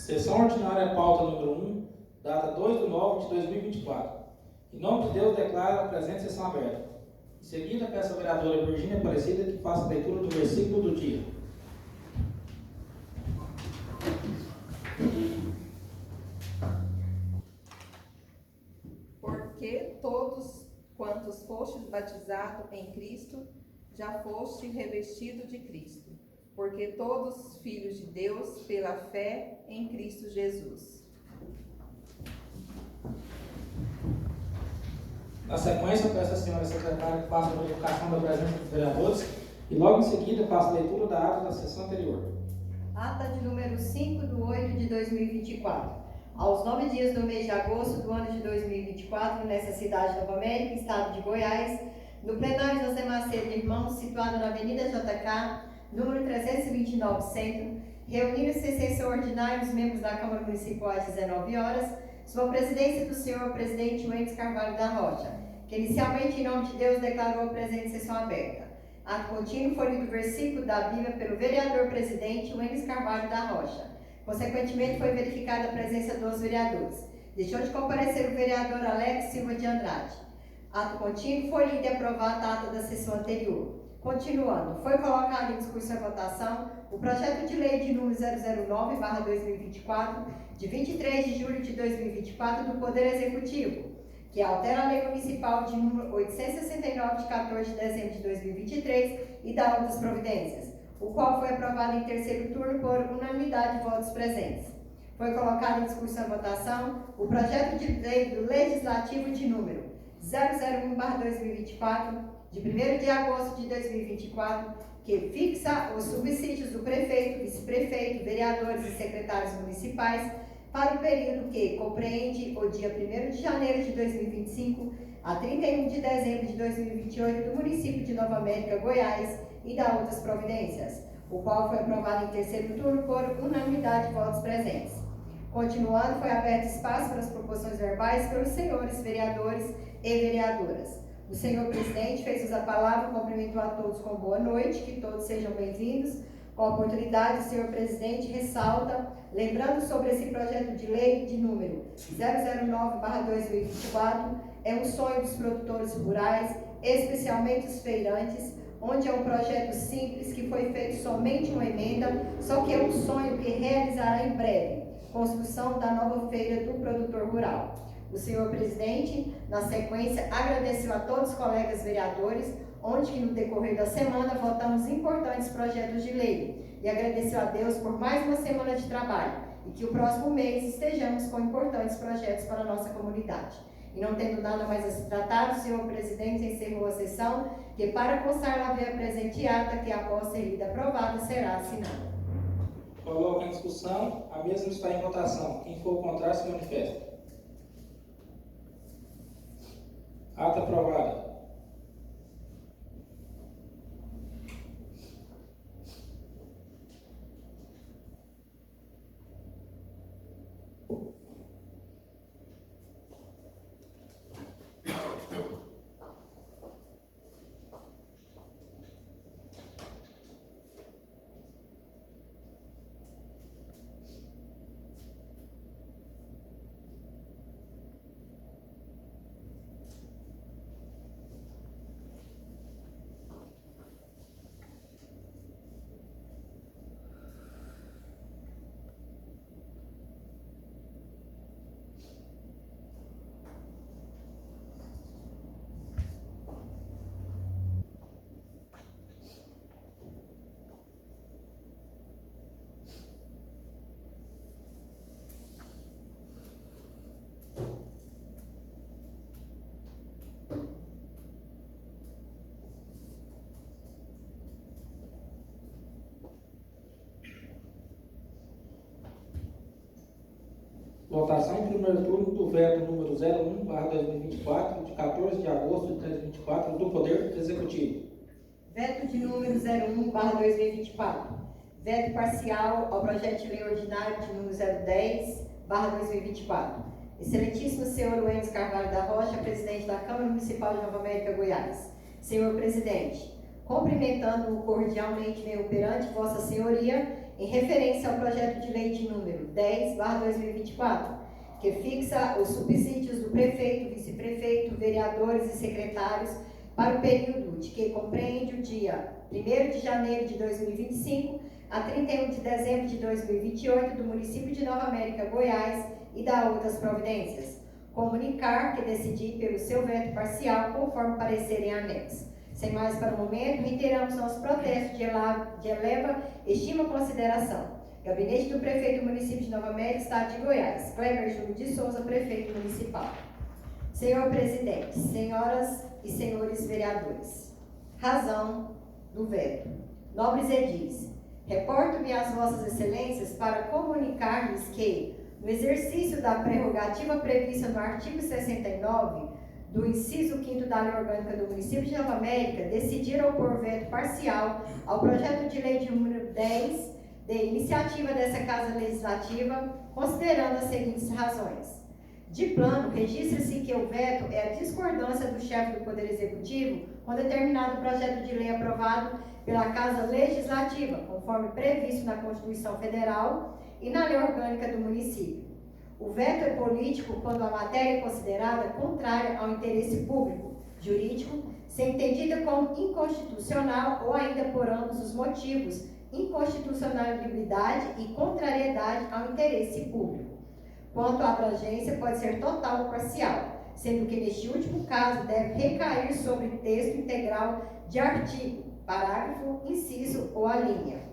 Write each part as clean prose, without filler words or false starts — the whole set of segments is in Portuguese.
Sessão ordinária, pauta número 1, data 2/9/2024. Em nome de Deus, declaro a presente sessão aberta. Em seguida, peço à vereadora Virgínia Aparecida que faça a leitura do versículo do dia. Porque todos quantos fostes batizados em Cristo, já foste revestido de Cristo. Porque todos filhos de Deus pela fé em Cristo Jesus. Na sequência, peço à senhora secretária que faça a verificação da presença dos vereadores e logo em seguida faça a leitura da ata da sessão anterior. Ata de número 5/8/2024. Aos 9 dias do mês de agosto do ano de 2024, nessa cidade de Nova América, estado de Goiás, no plenário José Macedo Irmãos, situado na Avenida JK, número 329, Centro, reuniram-se em sessão ordinária os membros da Câmara Municipal às 19 horas, sob a presidência do senhor presidente Wêndice Carvalho da Rocha, que inicialmente, em nome de Deus, declarou a presente sessão aberta. Ato contínuo foi lido o versículo da Bíblia pelo vereador presidente Wêndice Carvalho da Rocha. Consequentemente, foi verificada a presença dos vereadores. Deixou de comparecer o vereador Alex Silva de Andrade. Ato contínuo foi lido e aprovada a ata da sessão anterior. Continuando, foi colocado em discussão e votação o projeto de lei de número 009/2024, de 23 de julho de 2024, do Poder Executivo, que altera a lei municipal de número 869, de 14 de dezembro de 2023 e dá outras providências, o qual foi aprovado em terceiro turno por unanimidade de votos presentes. Foi colocado em discussão e votação o projeto de lei do Legislativo de número 001/2024, de 1º de agosto de 2024, que fixa os subsídios do prefeito, vice-prefeito, vereadores e secretários municipais para o período que compreende o dia 1º de janeiro de 2025 a 31 de dezembro de 2028 do município de Nova América, Goiás, e da outras providências, o qual foi aprovado em terceiro turno por unanimidade de votos presentes. Continuando, foi aberto espaço para as proposições verbais pelos senhores vereadores e vereadoras. O senhor presidente fez uso da palavra, cumprimentou a todos com boa noite, que todos sejam bem-vindos. Com a oportunidade, o senhor presidente ressalta, lembrando sobre esse projeto de lei de número 009/2024, é um sonho dos produtores rurais, especialmente os feirantes, onde é um projeto simples que foi feito somente uma emenda, só que é um sonho que realizará em breve, construção da nova feira do produtor rural. O senhor presidente, na sequência, agradeceu a todos os colegas vereadores, onde que no decorrer da semana votamos importantes projetos de lei, e agradeceu a Deus por mais uma semana de trabalho, e que o próximo mês estejamos com importantes projetos para a nossa comunidade. E não tendo nada mais a se tratar, o senhor presidente encerrou a sessão, que para constar na haver a presente ata, que após ser lida aprovada, será assinada. Coloco em discussão, a mesma está em votação. Quem for contrário se manifesta. Ata aprovada. Votação em primeiro turno do veto número 01/2024, de 14 de agosto de 2024, do Poder Executivo. Veto de número 01/2024. Veto parcial ao projeto de lei ordinário de número 010/2024. Excelentíssimo senhor Wêndice Carvalho da Rocha, presidente da Câmara Municipal de Nova América, Goiás. Senhor presidente, cumprimentando-o cordialmente, venho perante Vossa Senhoria em referência ao projeto de lei de número 10/2024, que fixa os subsídios do prefeito, vice-prefeito, vereadores e secretários para o período de que compreende o dia 1º de janeiro de 2025 a 31 de dezembro de 2028 do município de Nova América, Goiás, e da outras providências. Comunicar que decidi pelo seu veto parcial, conforme parecer em anexo. Sem mais para o momento, reiteramos nosso protesto de eleva estima e consideração. Gabinete do Prefeito do Município de Nova América, Estado de Goiás. Kleber Júlio de Souza, Prefeito Municipal. Senhor Presidente, senhoras e senhores vereadores, razão do veto. Nobres edis, reporto-me às vossas excelências para comunicar-lhes que, no exercício da prerrogativa prevista no artigo 69 do inciso 5º da Lei Orgânica do Município de Nova América, decidiram opor veto parcial ao projeto de lei de número 10, de iniciativa dessa Casa Legislativa, considerando as seguintes razões. De plano, registra-se que o veto é a discordância do chefe do Poder Executivo com determinado projeto de lei aprovado pela Casa Legislativa, conforme previsto na Constituição Federal e na Lei Orgânica do Município. O veto é político quando a matéria é considerada contrária ao interesse público, jurídico, se entendida como inconstitucional ou ainda por ambos os motivos, inconstitucionalidade e contrariedade ao interesse público. Quanto à abrangência, pode ser total ou parcial, sendo que neste último caso deve recair sobre texto integral de artigo, parágrafo, inciso ou alínea.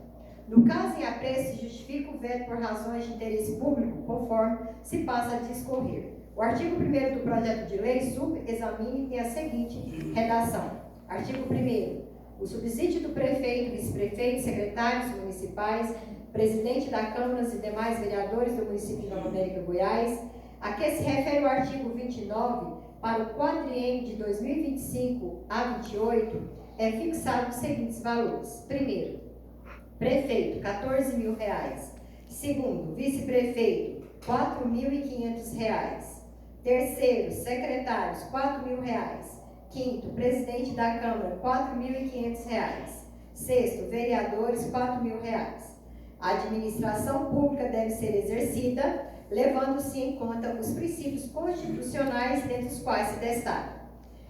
No caso em apreço, se justifica o veto por razões de interesse público, conforme se passa a discorrer. O artigo 1º do projeto de lei subexamine e tem a seguinte redação. Artigo 1º. O subsídio do prefeito, vice-prefeito, secretários municipais, presidente da Câmara e demais vereadores do município de Nova América, Goiás, a que se refere o artigo 29, para o quadriênio de 2025 a 28, é fixado os seguintes valores. Primeiro, prefeito, R$ 14.000. Segundo, vice-prefeito, R$ 4.500. Terceiro, secretários, R$ 4.000. Quinto, presidente da Câmara, R$ 4.500. Sexto, vereadores, R$ 4.000. A administração pública deve ser exercida, levando-se em conta os princípios constitucionais, dentre os quais se destaca: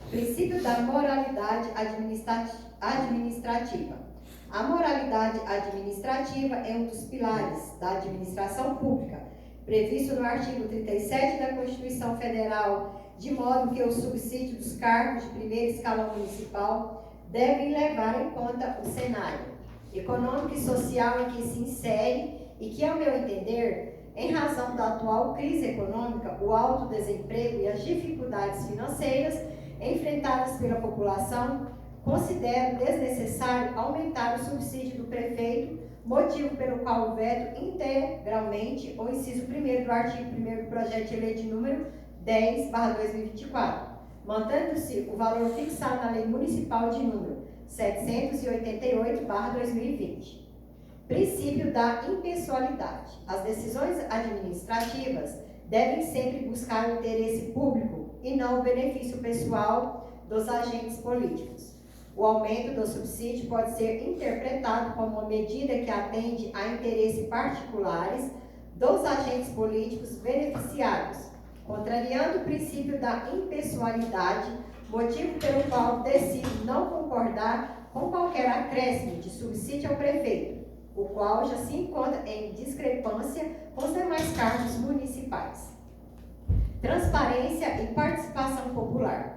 princípio da moralidade administrativa. A moralidade administrativa é um dos pilares da administração pública, previsto no artigo 37 da Constituição Federal, de modo que o subsídio dos cargos de primeiro escalão municipal devem levar em conta o cenário econômico e social em que se insere e que, ao meu entender, em razão da atual crise econômica, o alto desemprego e as dificuldades financeiras enfrentadas pela população, considero desnecessário aumentar o subsídio do prefeito, motivo pelo qual o veto integralmente o inciso 1º do artigo 1º do projeto de lei de número 10/2024, mantendo-se o valor fixado na Lei Municipal de número 788/2020. Princípio da impessoalidade. As decisões administrativas devem sempre buscar o interesse público e não o benefício pessoal dos agentes políticos. O aumento do subsídio pode ser interpretado como uma medida que atende a interesses particulares dos agentes políticos beneficiados, contrariando o princípio da impessoalidade, motivo pelo qual decido não concordar com qualquer acréscimo de subsídio ao prefeito, o qual já se encontra em discrepância com os demais cargos municipais. Transparência e participação popular.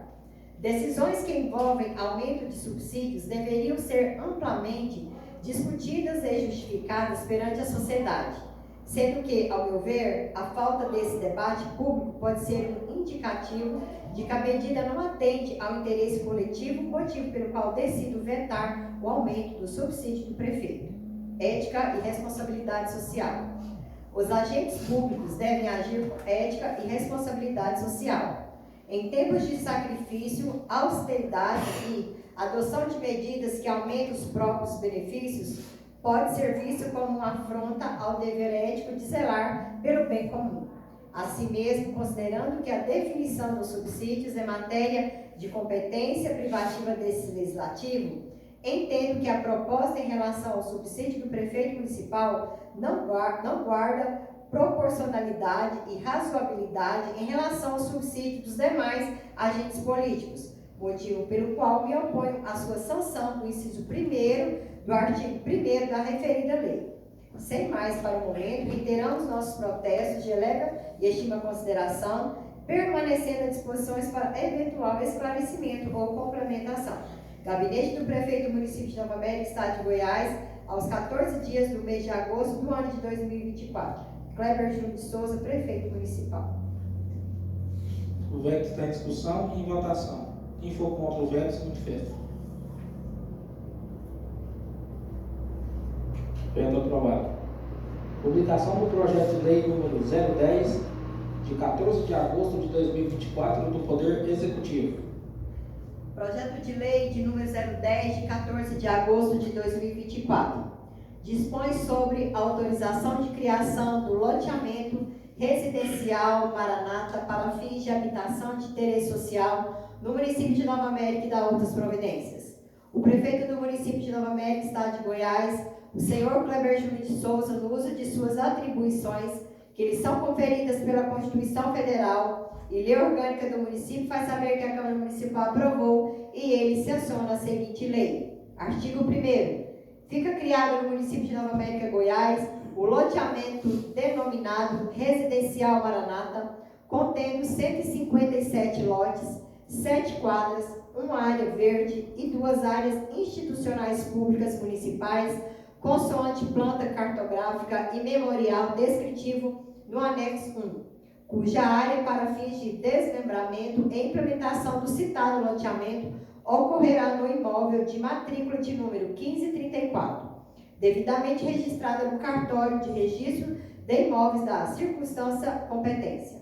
Decisões que envolvem aumento de subsídios deveriam ser amplamente discutidas e justificadas perante a sociedade, sendo que, ao meu ver, a falta desse debate público pode ser um indicativo de que a medida não atende ao interesse coletivo, motivo pelo qual decido vetar o aumento do subsídio do prefeito. Ética e responsabilidade social. Os agentes públicos devem agir com ética e responsabilidade social. Em tempos de sacrifício, austeridade e adoção de medidas que aumentem os próprios benefícios, pode ser visto como uma afronta ao dever ético de zelar pelo bem comum. Assim mesmo, considerando que a definição dos subsídios é matéria de competência privativa desse legislativo, Entendo que a proposta em relação ao subsídio do prefeito municipal não guarda proporcionalidade e razoabilidade em relação ao subsídio dos demais agentes políticos, motivo pelo qual me oponho à sua sanção do inciso 1º do artigo 1º da referida lei. Sem mais para o momento, reiteramos nossos protestos de eleva e estima consideração, permanecendo à disposição para eventual esclarecimento ou complementação. Gabinete do Prefeito do Município de Nova América, Estado de Goiás, aos 14 dias do mês de agosto do ano de 2024. Kleber Júnior de Souza, Prefeito Municipal. O veto está em discussão e em votação. Quem for contra o veto, se manifesta. Veto aprovado. Publicação do projeto de lei número 010, de 14 de agosto de 2024, do Poder Executivo. Projeto de lei de número 010, de 14 de agosto de 2024. Dispõe sobre autorização de criação do loteamento residencial Maranata para fins de habitação de interesse social no município de Nova América e da outras providências. O prefeito do município de Nova América, Estado de Goiás, o senhor Kleber Júnior de Souza, no uso de suas atribuições que lhe são conferidas pela Constituição Federal e lei orgânica do município, faz saber que a Câmara Municipal aprovou e ele sanciona a seguinte lei. Artigo 1º. Fica criado no município de Nova América, Goiás, o loteamento denominado Residencial Maranata, contendo 157 lotes, 7 quadras, uma área verde e 2 áreas institucionais públicas municipais, consoante planta cartográfica e memorial descritivo no anexo 1, cuja área para fins de desmembramento e implementação do citado loteamento ocorrerá no imóvel de matrícula de número 1534, devidamente registrada no cartório de registro de imóveis da circunstância competência.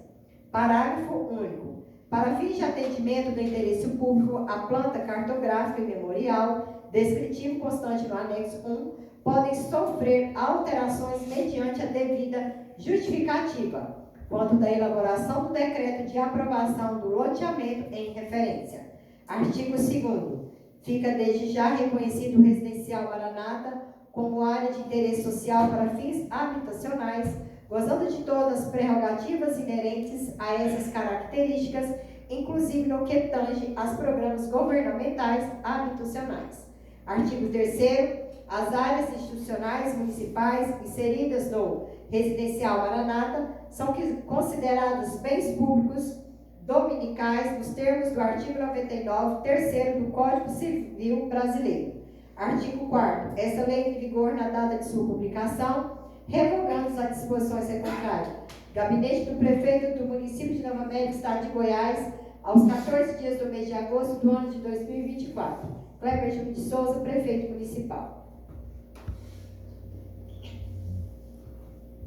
Parágrafo único. Para fins de atendimento do interesse público, a planta cartográfica e memorial descritivo constante no anexo 1 podem sofrer alterações mediante a devida justificativa, quanto da elaboração do decreto de aprovação do loteamento em referência. Artigo 2º. Fica desde já reconhecido o Residencial Maranata como área de interesse social para fins habitacionais, gozando de todas as prerrogativas inerentes a essas características, inclusive no que tange aos programas governamentais habitacionais. Artigo 3º. As áreas institucionais municipais inseridas no Residencial Maranata são consideradas bens públicos dominicais nos termos do artigo 99, 3º do Código Civil Brasileiro. Artigo 4º. Essa lei em vigor na data de sua publicação, revogando as disposições secundárias. Gabinete do Prefeito do município de Nova América, Estado de Goiás, aos 14 dias do mês de agosto do ano de 2024. Kleber Júnior de Souza, Prefeito Municipal.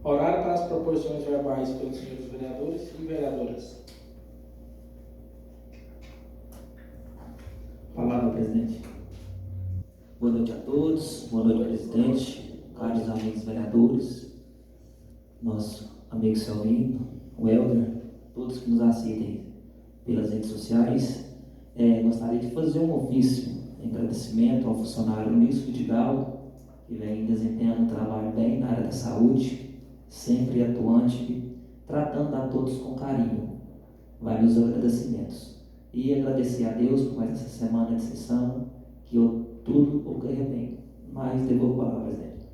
Horário para as proposições verbais pelos senhores vereadores e vereadoras. Palavra, presidente. Boa noite a todos, boa noite, presidente, caros amigos vereadores, nosso amigo Celino, o Helder, todos que nos assistem pelas redes sociais. Gostaria de fazer um ofício em agradecimento ao funcionário Nilson Vidigal, que vem desempenhando um trabalho bem na área da saúde, sempre atuante, tratando a todos com carinho. Vai meus agradecimentos. E agradecer a Deus por mais essa semana de sessão, que tudo ocorra bem. Mas devolvo a palavra, presidente.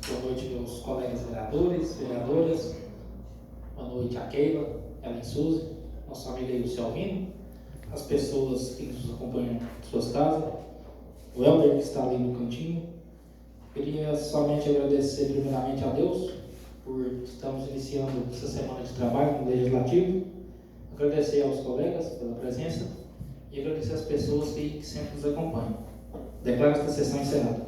Boa noite, meus colegas vereadores, vereadoras. Boa noite a Keila, Ellen Souza, nossa amiga aí, o Celvino, as pessoas que nos acompanham em suas casas, o Helder que está ali no cantinho. Queria somente agradecer primeiramente a Deus por estarmos iniciando essa semana de trabalho no Legislativo, agradecer aos colegas pela presença e agradecer às pessoas que sempre nos acompanham. Declaro esta sessão encerrada.